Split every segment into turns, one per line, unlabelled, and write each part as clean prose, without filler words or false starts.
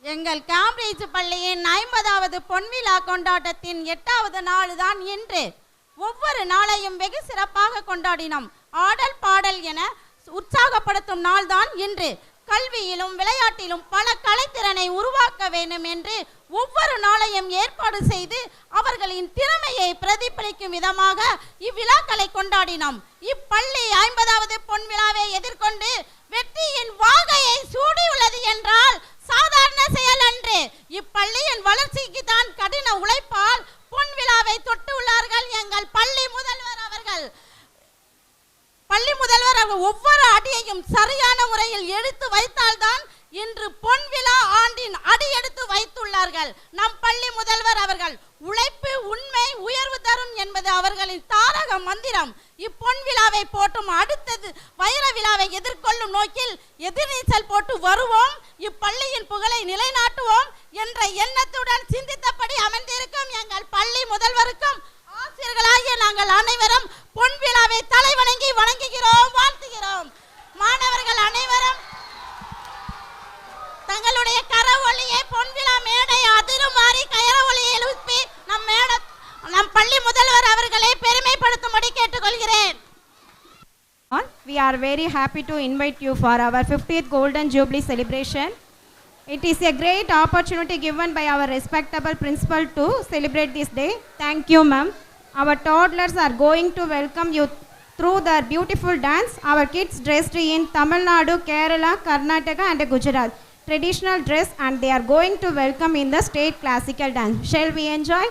எங்கள் கேம்பிரிட்ஜ் பள்ளியின் 50வது பொன்விழா கொண்டாட்டத்தின் 8வது நாள் தான் இன்று. ஒவ்வொரு நாளையும் வெகு சிறப்பாக கொண்டாடினோம். ஆடல் பாடல் என உற்சாகப்படுத்தும் நாள் தான் இன்று. கல்வியிலும் விளையாட்டிலும் பல கலைத்திறனை உருவாக்க வேண்டும் என்று ஒவ்வொரு நாளையும் ஏற்பாடு செய்து அவர்களின் திறமையை பிரதிபலிக்கும் விதமாக இவ்விழாக்களை கொண்டாடினோம். இப்பள்ளி 50வது பொன்விழாவை எதிர்கொண்டு வெற்றியின் வாகையை சூடியுள்ளது என்றால் சாதாரண செயல் அன்று. இப்பள்ளியின் வளர்ச்சிக்கு தான் கடின உழைப்பால் பொன்விழாவை தொட்டுள்ளார்கள் எங்கள் பள்ளி முதல்வர் அவர்கள். ஒவ்வொரு அடியையும் சரியான முறையில் எடுத்து வைத்தால்தான் இன்று பொன்விழா ஆண்டின் அடி எடுத்து வைத்துள்ளார்கள் நம் பள்ளி முதல்வர் அவர்கள். உழைப்பு உண்மை உயர்வு தரும் என்பது அவர்களின் தாரக மந்திரம். இப்பொன்விழாவை போட்டும் அடுத்தது வைர விழாவை எதிர்கொள்ளும் நோக்கில் எதிர்நீச்சல் போட்டு வருவோம், இப்பள்ளியின் புகழை நிலைநாட்டுவோம் என்ற எண்ணத்துடன் சிந்தித்தபடி அமர்ந்திருக்கும் எங்கள் பள்ளி முதல்வருக்கும் ஆசிரியர்களாகிய நாங்கள் அனைவரும் பொன்விழாவை தலைவணங்கி வணங்குகிறோம், வாழ்த்துகிறோம். மாணவர்கள் அனைவரும் தங்களுடைய கரவொலியை பொன்விழா மேடை அதிருமாறி கரவொலியை எழுப்பி நம் பள்ளி முதல்வர் அவர்களை பெருமைப்படுத்தும்படி கேட்டுக்கொள்கிறேன்.
We are very happy to invite you for our 50th Golden Jubilee celebration. It is a great opportunity given by our respectable principal to celebrate this day. Thank you, ma'am. Our toddlers are going to welcome you through their beautiful dance. Our kids dressed in Tamil Nadu, Kerala, Karnataka and Gujarat traditional dress, and they are going to welcome in the state classical dance. Shall we enjoy?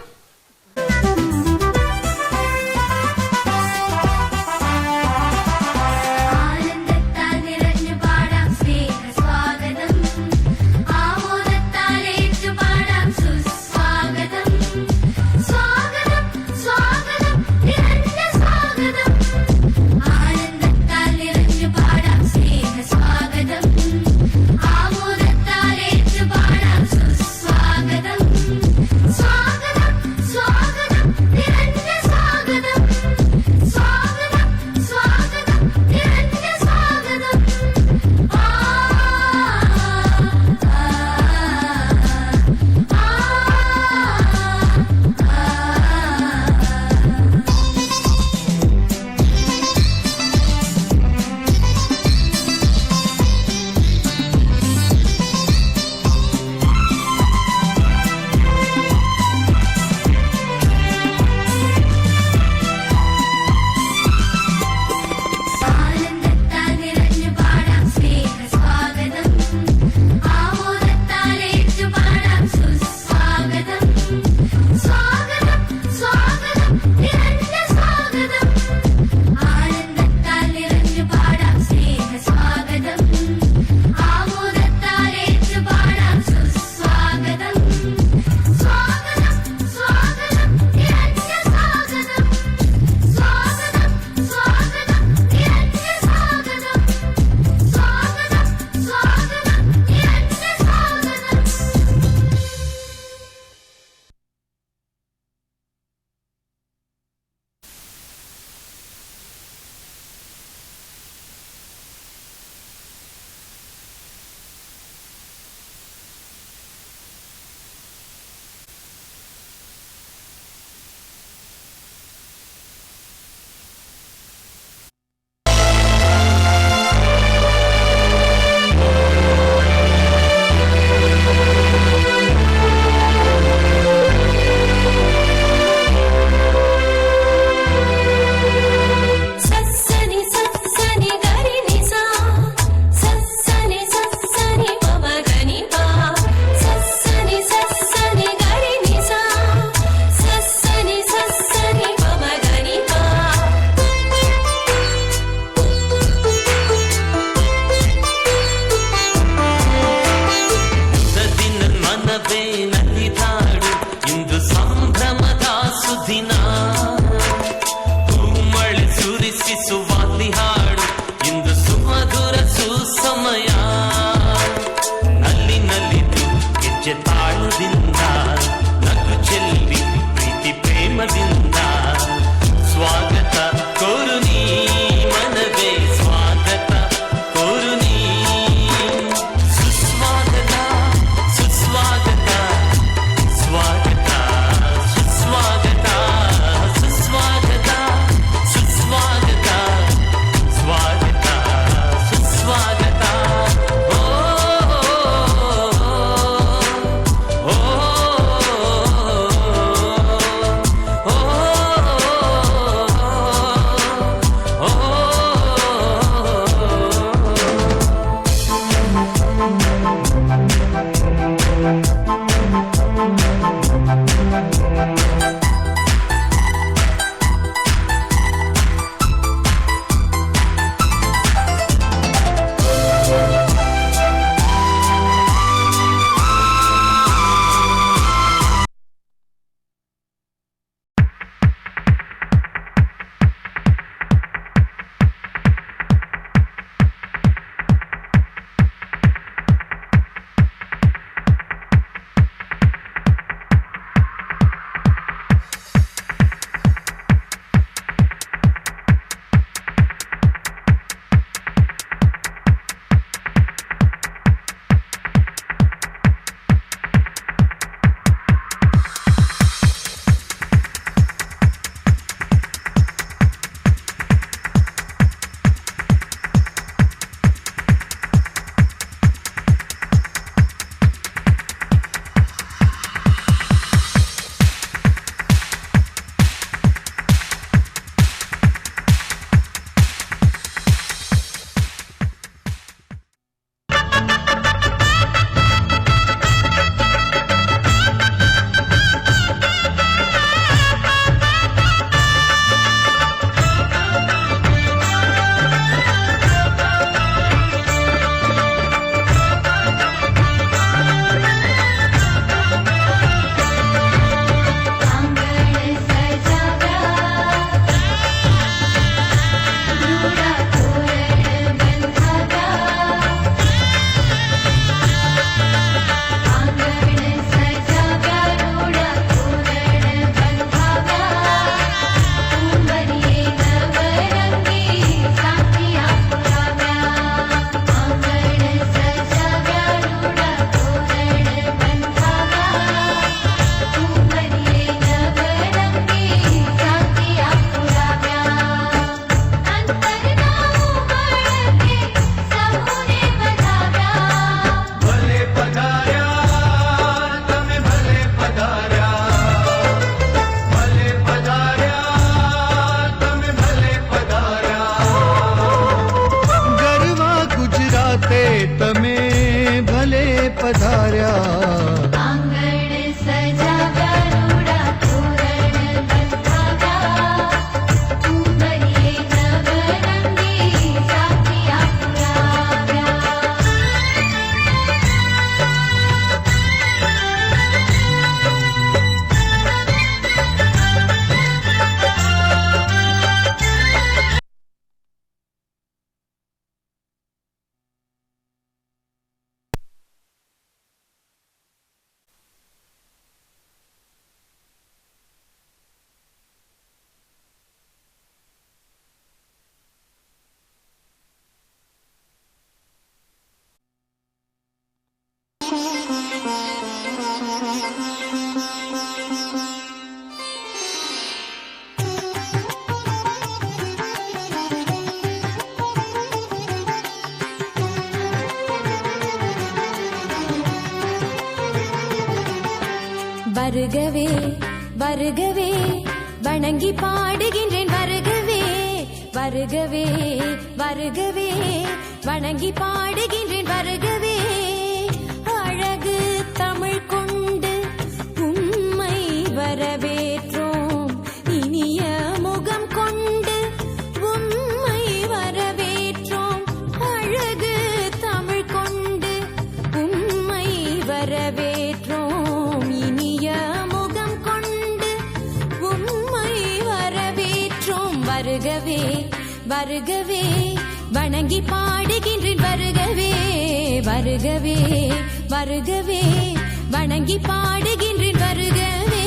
வருகவே வருகவே வணங்கி பாடுகின்றேன் வருகவே வருகவே வருகவே வணங்கி பாடுகின்றேன் வருகவே அழகு தமிழ் கொண்டு உம்மை வரவேற்றோம் இனிய முகம் கொண்டு உம்மை வரவேற்றோம் அழகு தமிழ் கொண்டு உம்மை வரவேற்றோம் இனிய முகம் கொண்டு உம்மை வரவேற்றோம் வருகவே வருகவே வணங்கி பாடுகின்றேன் வருகவே வருகவே வருகவே வணங்கி பாடுகின்றேன் வருகவே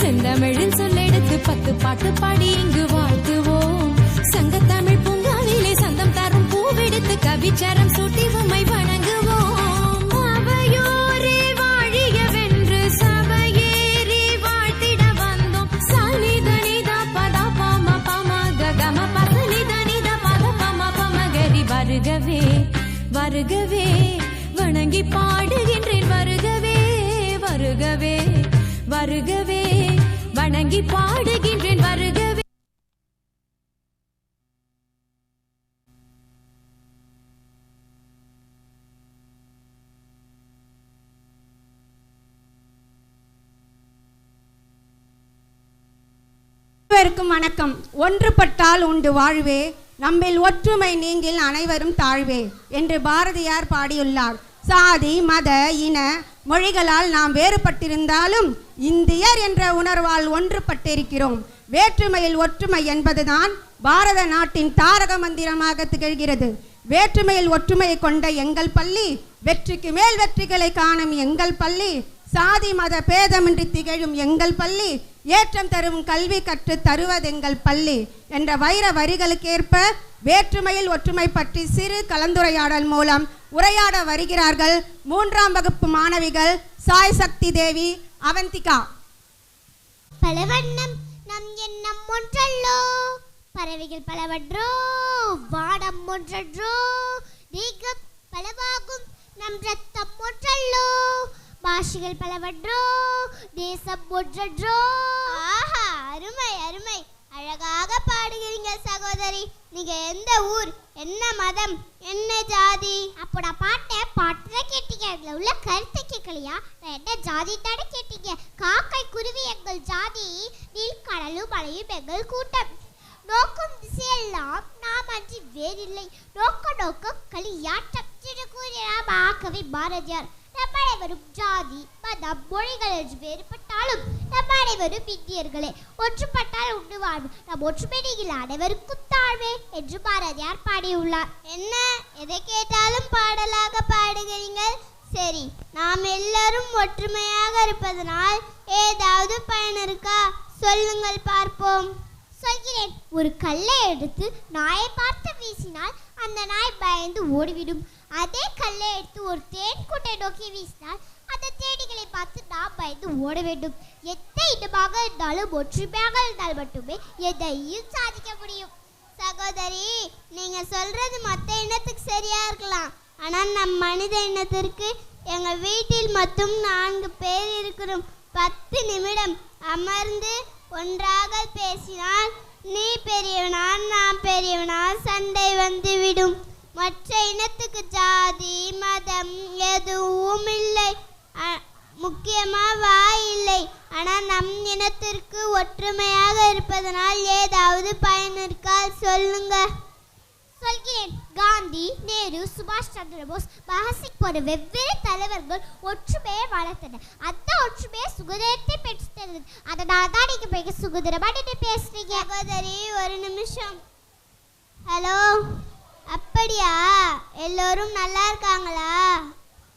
செந்தமிழில் சொல்லெடுத்து 10 பாட்டு பாடி இங்கு வாழ்த்துவோம் சங்கத்தமிழ் பூங்காவிலே சந்தம் தரும் பூவெடுத்து கவிச்சரம் சூட்டி உம்மை வணங்குவோம் அவையோரே வாழியவென்று சபையேறி வாழ்த்திட வந்தோம் சனிதனிதா பதா பம பம கம பசனிதனிதா பத பம பமகரி வருகவே வருகவே வணங்கி பாடுகின்றேன் வருகவே வருகவே வருகவே வணங்கி பாடுகின்றேன் வருகவே
வணக்கம். ஒன்றுபட்டால் உண்டு வாழ்வே, நம்மில் ஒற்றுமை நீங்கில் அனைவரும் தாழ்வே என்று பாரதியார் பாடியுள்ளார். சாதி மத இன மொழிகளால் நாம் வேறுபட்டிருந்தாலும் இந்தியர் என்ற உணர்வால் ஒன்றுபட்டிருக்கிறோம். வேற்றுமையில் ஒற்றுமை என்பதுதான் பாரத நாட்டின் தாரக மந்திரமாக திகழ்கிறது. வேற்றுமையில் ஒற்றுமையை கொண்ட எங்கள் பள்ளி வெற்றிக்கு மேல் வெற்றிகளை காணும் எங்கள் பள்ளி, சாதி மத பேதமின்றி திகழும் எங்கள் பள்ளி, ஏற்றம் தரும் கல்வி கற்று தருவதெங்கள் பள்ளி என்ற வைர வரிகளுக்கேற்ப வேற்றுமையில் ஒற்றுமை பற்றி சிறு கலந்துரையாடல் மூலம் உரையாட வருகிறார்கள் 3ஆம் வகுப்பு மாணவிகள் சாய் சக்தி தேவி, அவந்திகா.
பலவண்ணம் நம் எண்ணம் ஒன்றல்லோ, பறவைகள் பலவன்றோ, வானம் ஒன்றன்றோ, தேகம் பலவாகும் நம் ரத்தம் ஒன்றல்லோ, பாஷைகள் பலவன்றோ, தேசம் ஒன்றன்றோ. ஆஹா, அருமை அருமை, அழகாக பாடுகிறீங்க சகோதரி. நீங்க எந்த ஊர், என்ன மதம், என்ன ஜாதி? அப்போட பாட்டுல கேட்டீங்க, அதுல உள்ள கருத்தை கேட்கலையா? நான் என்ன ஜாதி தானே கேட்டீங்க. காக்கை குருவி எங்கள் ஜாதி, நீல்கடலும் மலையும் எங்கள் கூட்டம், நோக்கும் திசையெல்லாம் நாம் அன்றி வேறில்லை, நோக்க நோக்க களியாட்டம் என்று கூறினார் மகாகவி பாரதியார். நம் அனைவரும் ஜாதி மதம் மொழிகள் என்று வேறுபட்டாலும் நம் அனைவரும் இந்தியர்களே, ஒன்றுபட்டால் உண்டு வாழ்வு, நம் ஒற்றுமையில் அனைவருக்கும் தாழ்வே என்று பாரதியார் பாடியுள்ளார். என்ன எதை கேட்டாலும் பாடலாக பாடுகிறீர்கள்? சரி, நாம் எல்லாரும் ஒற்றுமையாக இருப்பதனால் ஏதாவது பயன் இருக்கா? சொல்லுங்கள் பார்ப்போம். சொல்கிறேன். ஒரு கல்லை எடுத்து நாயை பார்த்து வீசினால் அந்த நாய் பயந்து ஓடிவிடும். அதே கல்லை எடுத்து ஒரு தேன் கூட்டை நோக்கி வீசினால் அந்த தேடிகளை பார்த்து நாம் பயந்து ஓட வேண்டும். எந்த இடமாக இருந்தாலும் ஒற்றுமையாக இருந்தால் மட்டுமே எதையும் சாதிக்க முடியும். சகோதரி, நீங்க சொல்றது மற்ற இனத்துக்கு சரியா இருக்கலாம், ஆனால் நம் மனித இனத்திற்கு எங்கள் வீட்டில் மட்டும் 4 பேர் இருக்கிறோம். 10 நிமிடம் அமர்ந்து ஒன்றாக பேசினால் நீ பெரியவனா நான் பெரியவனா சண்டை வந்துவிடும். மற்ற இனத்துக்கு ஜாதி மதம் எதுவும் இல்லை, முக்கியமா வாய் இல்லை. ஆனால் நம் இனத்திற்கு ஒற்றுமையாக இருப்பதனால் ஏதாவது பயன் இருக்கால் சொல்லுங்க. சொல்கிறேன். காந்தி, நேரு, சுபாஷ் சந்திர போஸ், பகத்சிங் போன்ற வெவ்வேறு தலைவர்கள் ஒற்றுமையை வளர்த்தனர். அந்த ஒற்றுமையை சுதந்திரத்தை பெற்றுத்தருது. அதனால தான் நீங்க போய் சுதந்திரமா பேசுறீங்க. சகோதரி, ஒரு நிமிஷம். ஹலோ, அப்படியா? எல்லோரும் நல்லா இருக்காங்களா?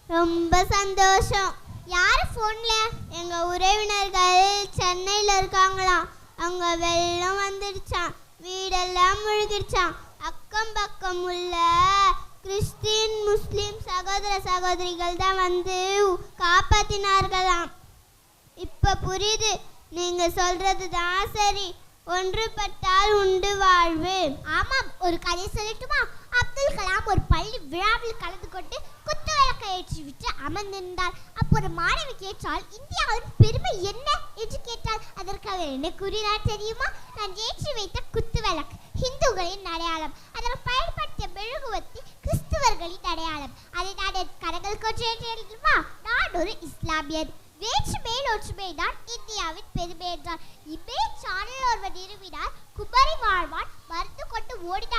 ரொம்ப சந்தோஷம். யார் ஃபோன்ல? எங்கள் உறவினர்கள் சென்னையில் இருக்காங்களாம். அங்கே வெள்ளம் வந்துடுச்சான், வீடெல்லாம் முழுகிடுச்சான். அக்கம் பக்கம் உள்ள கிறிஸ்டின் முஸ்லிம் சகோதர சகோதரிகள் தான் வந்து காப்பாற்றினார்களாம். இப்போ புரியுது, நீங்கள் சொல்கிறது தான் சரி. ஒன்றுபட்டால் உண்டு வாழ்வு. ஆமாம், ஒரு கதை சொல்லட்டுமா? அப்துல் கலாம் ஒரு பள்ளி விழாவில் கலந்து கொண்டு குத்து விளக்கை ஏற்றி விட்டு அமர்ந்திருந்தார். அப்போ ஒரு மாணவி கேட்டால், இந்தியாவின் பெருமை என்ன என்று கேட்டால், அதற்கு அவர் என்ன கூறினார் தெரியுமா? நான் ஏற்றி வைத்த குத்து விளக்கு ஹிந்துகளின் அடையாளம், அதற்கு பயன்படுத்திய மெழுகுவத்தி கிறிஸ்துவர்களின் அடையாளம். அதை நான் கரங்கள் கொற்றேன். நான் ஒரு இஸ்லாமியர். வேற்றுமையில் ஒற்றுமை தான் இந்தியாவின் பெருமை என்றார். இமே சானல் ஒருவர் நிறுவினார். குமரி வாழ்வான் மருந்து கொண்டு ஓடினார்.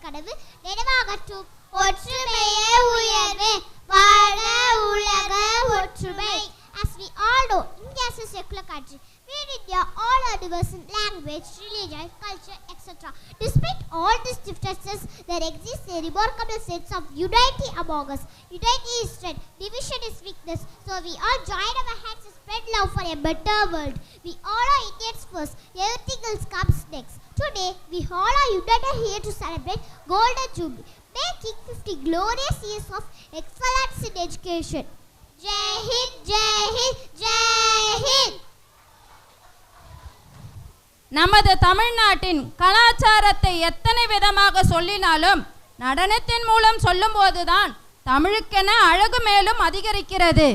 கனவு நினைவாகட்டும். ஒற்றுமையே உயர்வே, வாழ உலக ஒற்றுமை. As we all know, India is a secular country. We in India all are diverse in language, religion, culture, etc. Despite all these differences, there exists a remarkable sense of unity among us. Unity is strength, division is weakness. So we all join our hands and spread love for a better world. We all are Indians first. Everything else comes next. Today, we all are united here to celebrate Golden Jubilee, making 50 glorious years of excellence in education. Jai Hind, Jai Hind, Jai Hind.
நமது தமிழ்நாட்டின் கலாச்சாரத்தை எத்தனை விதமாக சொல்லினாலும் நடனத்தின் மூலம் சொல்லும்போதுதான் தமிழுக்கென அழகு மேலும் அதிகரிக்கிறது.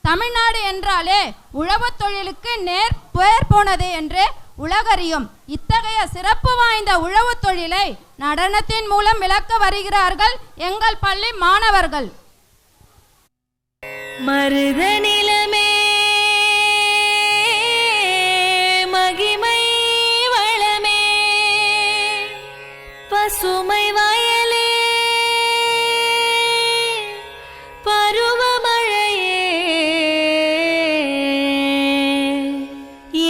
தமிழ்நாடு என்றாலே உழவுத் தொழிலுக்கு பேர் போனது என்று உலகறியும். இத்தகைய சிறப்பு வாய்ந்த உழவுத் தொழிலை நடனத்தின் மூலம் விளக்க வருகிறார்கள் எங்கள் பள்ளி மாணவர்கள்.
மருதநிலமே மகிமை வளமே, பசுமை வயலே பருவமழையே,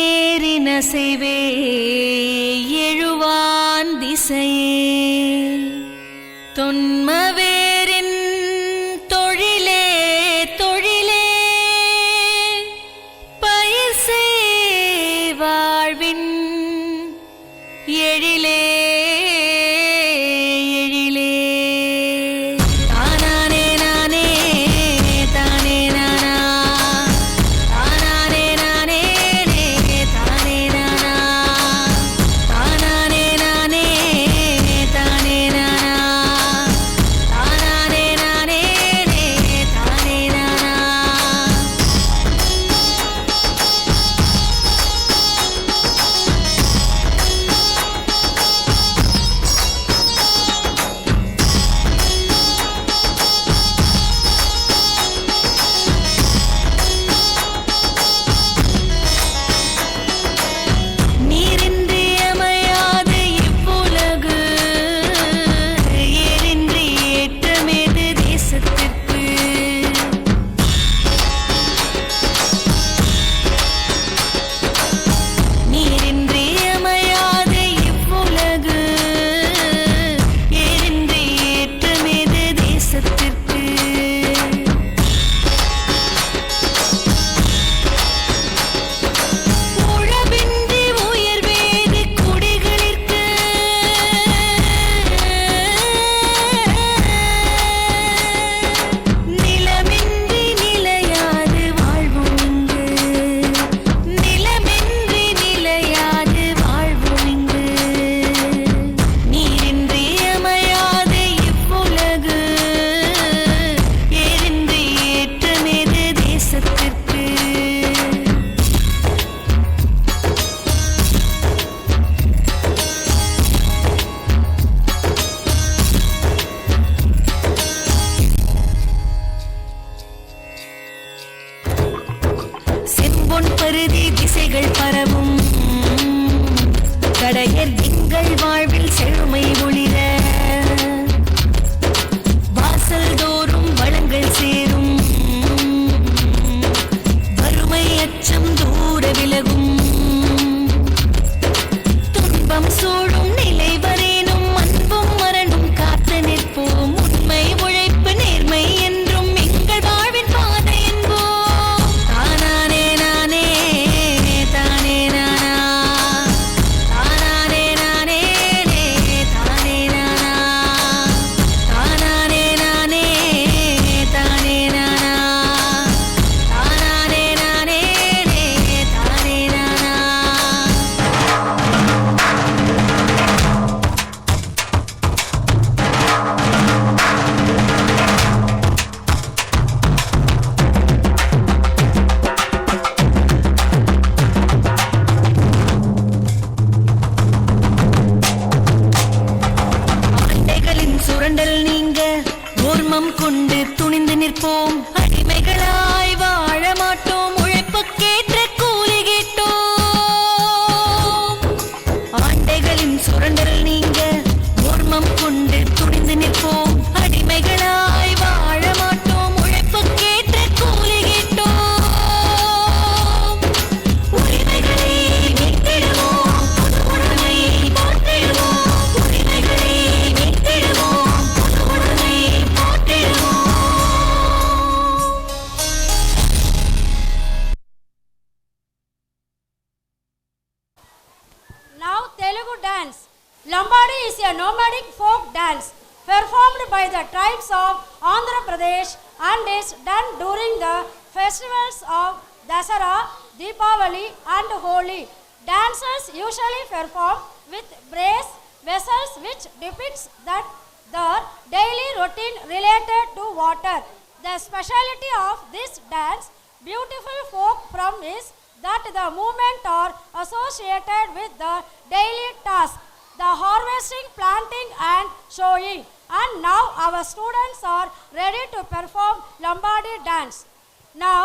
ஏரினசைவே எழுவான் திசையே, தொன்மவேரின் தொழிலே தொழிலே, பயிர் செய் வாழ்வின் எழிலே எழிலே. தானானே நானே தானே நானா, தானானே நானே தானே நானா, தானானே நானே தானே நானா, பொன் பருதி திசைகள் பரவும் கடையர் எங்கள் வாழ்வில் செழுமை ஒளிர வாசல் தோறும் வளங்கள் சேரும் வறுமை அச்சம் தூர விலகும் துன்பம் சூழும் நிலை வரேனும் அன்பும் மரணும் காத்து நிற்போம் உண்மை உழைப்பு நேர்மை என்றும் எங்கள் வாழ்வின் பாதை என்போம் தானானே நானே தானே நானா தானானே நானே தானே நானா தானானே நானே தானே நானா தானானே நானே தானே நானா ஆண்டைகளின் சுரண்டல் நீங்க ஓர்மம் கொண்டு துணிந்து நிற்போம் அடிமைகளாய் வாழ மாட்டோம் உழைப்புக்கேற்ற கூலி கேட்டோம் ஆண்டைகளின் சுரண்டல் நீங்க ஓர்மம் கொண்டு துணிந்து நிற்போம் அடிமைகளாய் வாழ மாட்டோம் உழைப்புக்கேற்ற கூலி கேட்டோம் உரிமைகளை மீட்டிடுவோம் புது உடைமையை போற்றிடுவோம் உரிமைகளை மீட்டிடுவோம் புது உடைமையை போற்றிடுவோம்
Now Telugu dance. Lambadi is a nomadic folk dance performed by the tribes of Andhra Pradesh and is done during the festivals of Dasara, Deepavali and Holi. Dancers usually perform with brass vessels which depicts that their daily routine related to water. The speciality of this dance, beautiful folk from is that the movement are associated with the daily task, the harvesting, planting and sowing. And now our students are ready to perform Lambadi dance. Now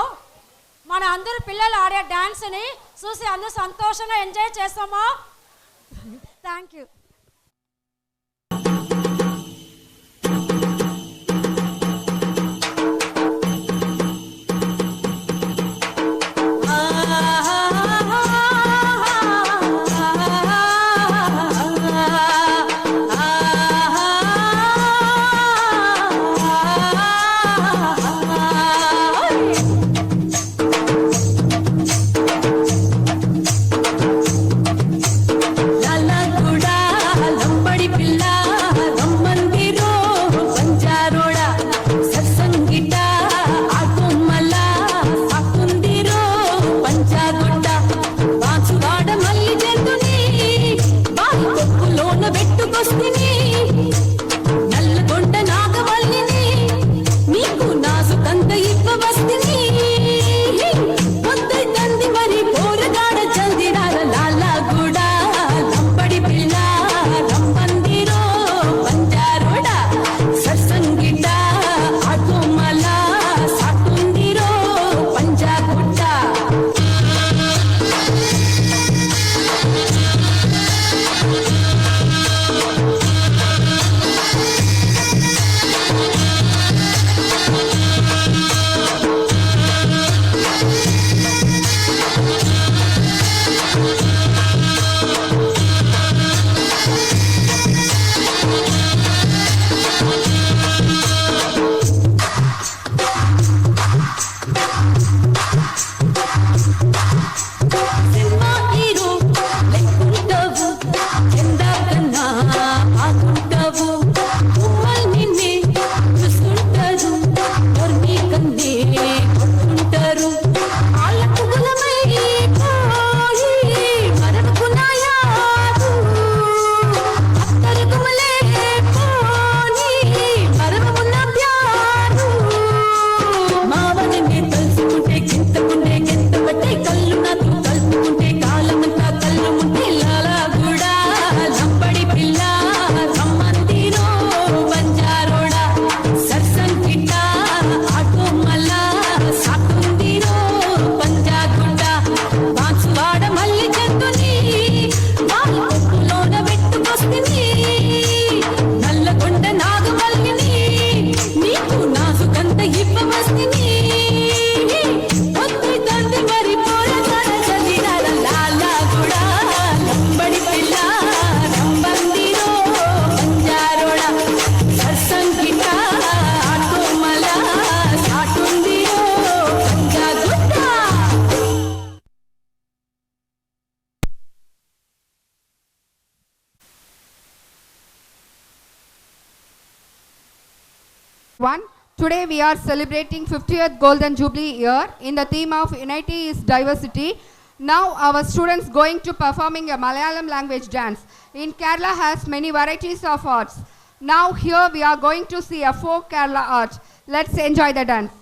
మన అందరు పిల్లలు ఆడే డాన్స్ని చూసి అందరూ సంతోషంగా enjoy చేస్తామా? Thank you.
La la
Today we are celebrating 50th Golden Jubilee year in the theme of Unity is Diversity. Now our students going to performing a Malayalam language dance. In Kerala has many varieties of arts. Now here we are going to see a folk Kerala art. Let's enjoy the dance.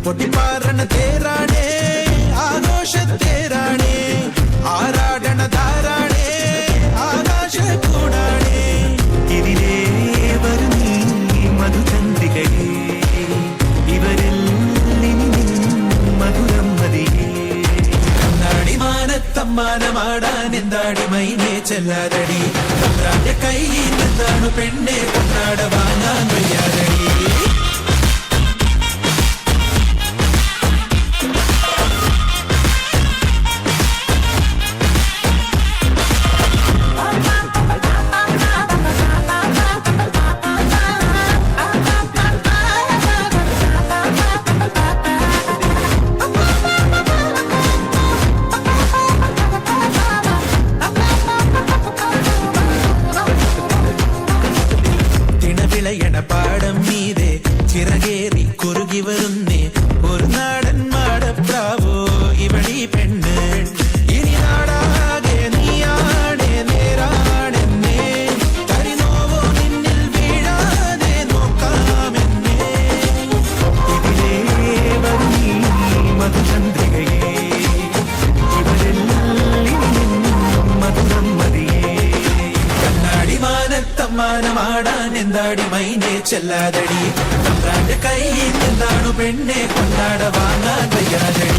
പൊട്ടിപ്പാറണ തേരാണേ ആഘോഷത്തേരാണേ ആരാടണ ധാരാണേ ആകാശ കൂടാണേ ഇതിലേ വരുന്നീ മധുചന്ദ്രികയേ ഇവരിൽ മധുരം മതിയേ കണ്ണാടിമാനത്തമ്മാനമാടാൻ എന്താടി മൈനേ ചെല്ലാതടി തമ്പ്രാന്റെ കയ്യിൽ എന്താണ് പെണ്ണെ കൊണ്ടാട വാങ്ങാൻ വയ്യാതടി പാടം മീതെ ചിറകേറി കുറുകി വരുന്നേ ഒരു നാടൻ മാടപ്രാവോ ഇവളീ പെണ്ണ് ഇനി നാടാകെ നീയാണേ നേരാണെന്നേ കരിനോവോ നിന്നിൽ വീഴാതെ നോക്കാമെന്നേ ഇതിലേ വരുന്നീ മധുചന്ദ്രികയേ ഇവരിൽ മധുരം മതിയേ കണ്ണാടിമാനത്തമ്മാനമാടാൻ എന്താടി മൈനേ ചെല്ലാതടി തമ്പ്രാന്റെ കയ്യിൽ എന്താണു പെണ്ണെ കൊണ്ടാട വാങ്ങാൻ വയ്യാതടി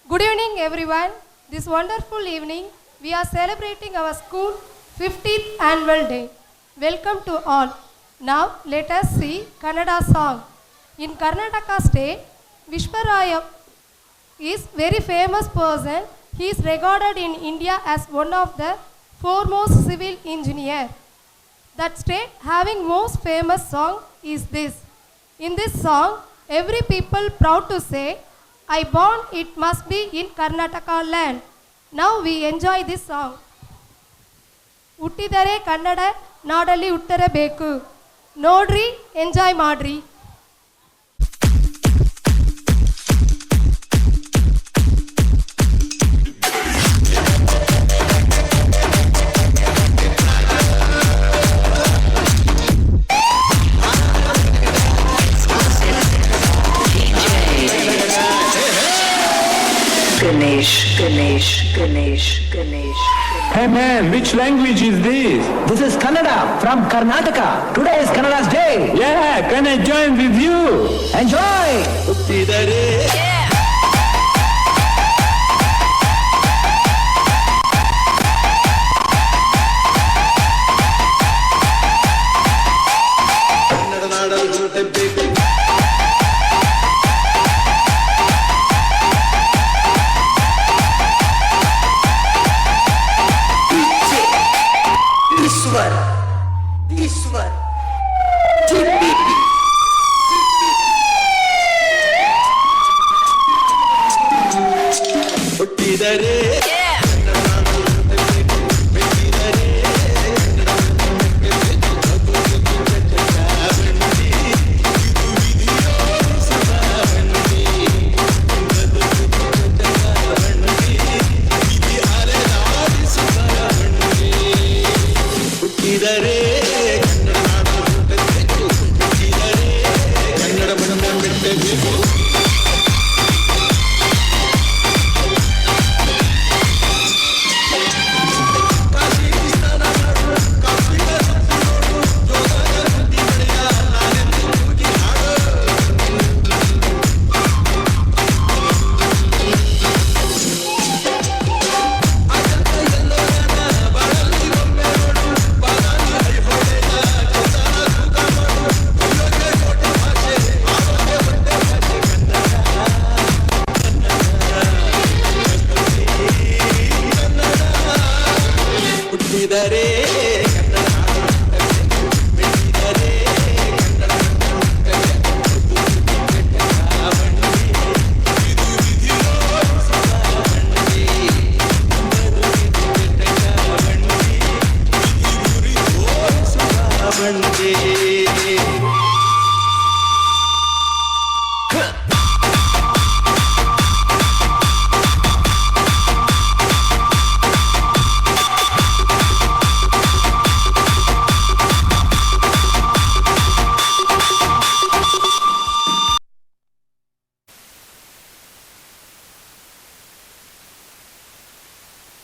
Good evening everyone. This wonderful evening we are celebrating our school 50th annual day. Welcome to all. Now let us see Kannada song. In Karnataka state, Vishwaraya is very famous person. He is regarded in India as one of the foremost civil engineer. That state having most famous song is this. In this song, every people proud to say, I born it must be in Karnataka land. Now we enjoy this song. ಹುಟ್ಟಿದರೆ ಕನ್ನಡ ನಾಡಲ್ಲಿ ಹುಟ್ಟರಬೇಕು ನೋಡ್ರಿ enjoy ಮಾಡ್ರಿ.
Ganesh.
Hey man, which language is this?
This is Kannada from Karnataka. Today is Kannada's day.
Yeah, can I join with you?
Enjoy!
Hey,